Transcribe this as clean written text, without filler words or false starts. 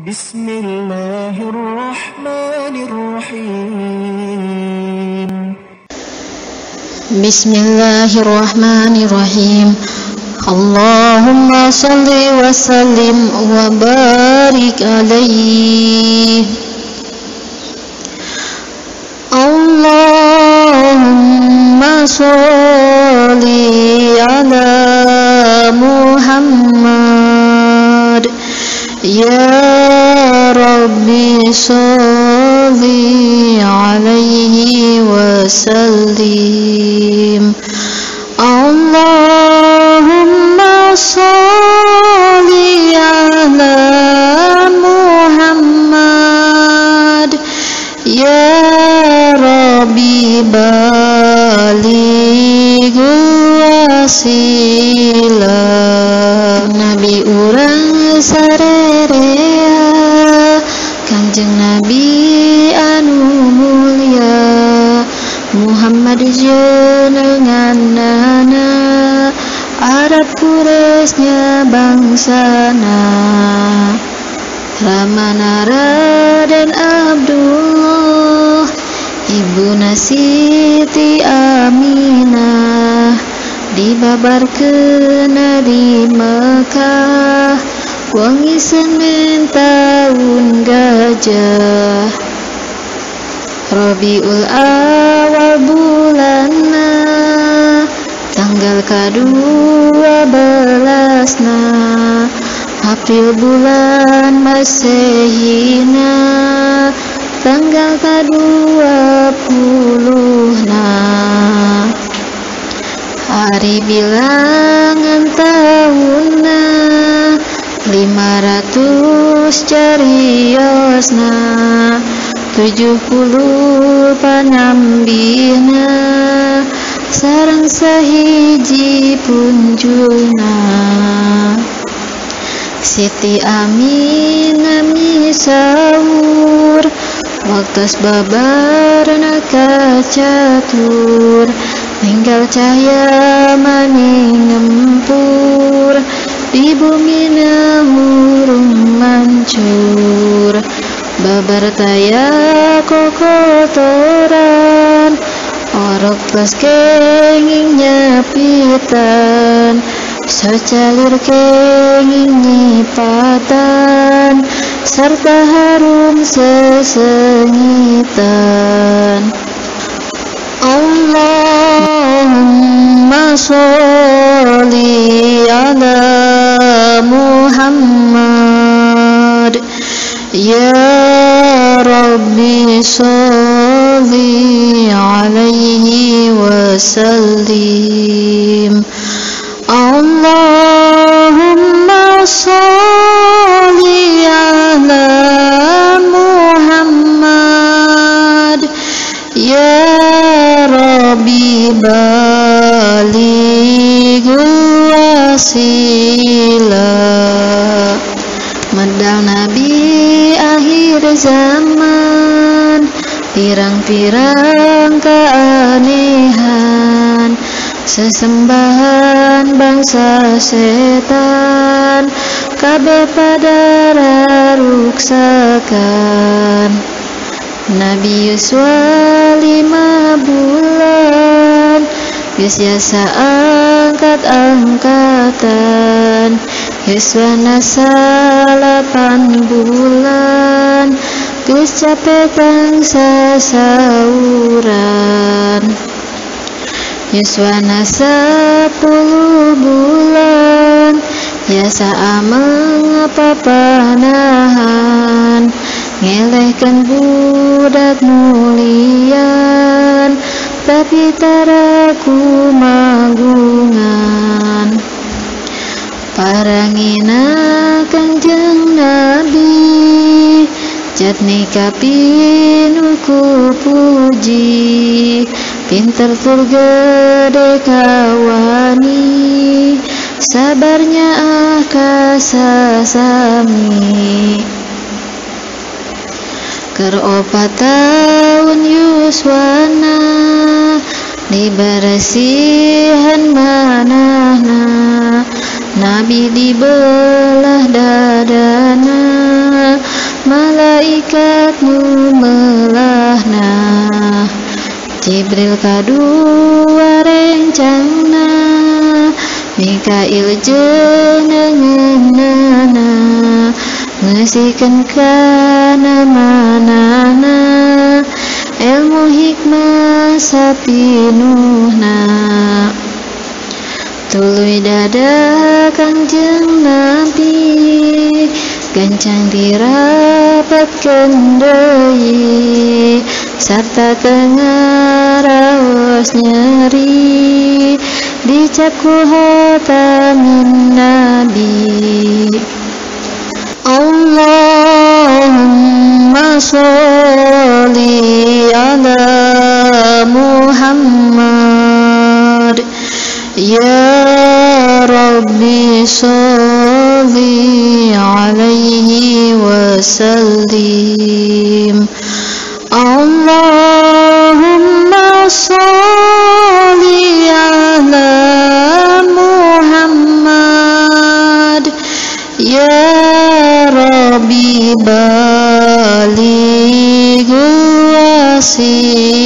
Bismillahirrahmanirrahim. Bismillahirrahmanirrahim. Allahumma salli wa sallim wa barik alaihi. Allahumma salli ala Muhammad. Ya Rabbi salli alaihi wa sallim. Allahumma salli ala Muhammad. Ya Rabbi baligh wasilah. Nabi urang sarerea, Kanjeng Nabi anu mulia, Muhammad jenenganana, Arab Quraisy bangsana, Ramana Raden Abdullah, Ibuna Siti Aminah, dibabarkeun di Mekah, wangi Senin tahun gajah. Rabiul Awal bulanna, tanggal ke-12na, April bulan Masehina, tanggal ke-20na. Hari bilangan tahunna 500 cariosna, 70 panambihna, sareng sahiji punjulna. Siti Aminah misaur, waktos babarna kacatur, ninggal cahaya maning ngempur, di bumina hurung mancur. Babar taya kokotoran, orok tos kenging nyapitan, sacalir kenging nyipatan, serta harum sesengitan. Allahumma sholli ala Muhammad. Ya Rabbi sholli alaihi wa sallim. Allahumma sholli ala Muhammad. Ya Rabbi baligh wasilah. Medal Nabi akhir zaman, pirang-pirang keanehan, sesembahan bangsa setan, kabeh pada raruksakan. Nabi yuswa 5 bulan, geus biasa angkat-angkatan, yuswana 8 bulan, geus capek bangsa sauran. Yuswana 10 bulan, yasa ameng apa panahan, ngelehkeun budak mulian, tapi taraku magungan. Parangina Kanjeng Nabi, jatni kapinuku puji, pinter tur gede kawani, sabarnya akasasami. Keur 4 tahun yuswana, diberesihan manahna, Nabi dibelah dadana, malaikat-Mu melahna, Jibril kadua rencangna, Mikail jeung nengeunana, ngeusikeun kana manana, ilmu hikmah sapinuhna. Tuluy dada Kangjeng Nabi, gancang dirapatkeun deui, sarta teu ngaraos nyeri, dicap ku khatamin nabi. Allahumma sholli ala Muhammad, ya Rabbi sholli alaihi wasallim. Allahumma sholli ala Muhammad, ya Rabbi baligh wasil.